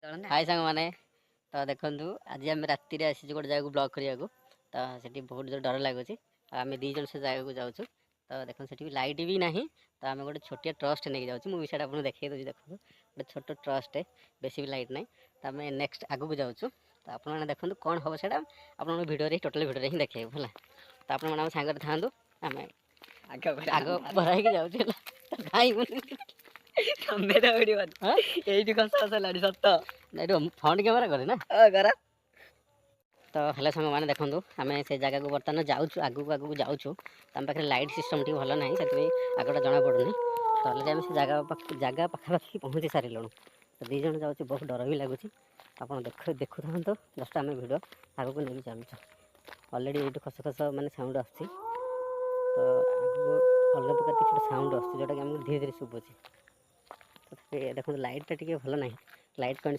हाय सांग माने तो देखु आज आम राति आसी गोटे जगह ब्लॉग करने तो सेठी बहुत जो डर लगुच आम दी जन से जगह को जाऊँ तो देख से लाइट भी ना तो आम गोटे छोटिया ट्रस्ट नहीं जाऊँ मुझे सीटा आपको देखिए दूसरी देखो गोटे छोट ट्रस्ट है बेसी भी लाइट ना तो आम नेक्स्ट आगू जाऊँ तो आपने देखो कौन हम से आप भिडियो टोटाल भिडियो ही देखिए भला तो आप सांगे था आम आग बराई जाऊँ फ्रंट कैमेरा करे ना तो हेलो सांग मैंने देखो आम से जगह को बर्तमान जाऊँ आगू आगू जाऊँ तो आम पाखे लाइट सिस्टम टी भल ना से आगटा जना पड़ूनी तो अलरेडी आम से जगह पाखापाखि पहुँची सारे तो दी जन जाऊँ बहुत डर भी लगुच आप देखु था तो जस्ट आम भिड आग को नहीं चलुच अलरेडी ये खस खस मैंने साउंड आस तो आगे अलग प्रकार किसी गोटे साउंड आसूँ जोटा कि आमको धीरे धीरे शुभुची तो देखो लाइटा टी भल ना लाइट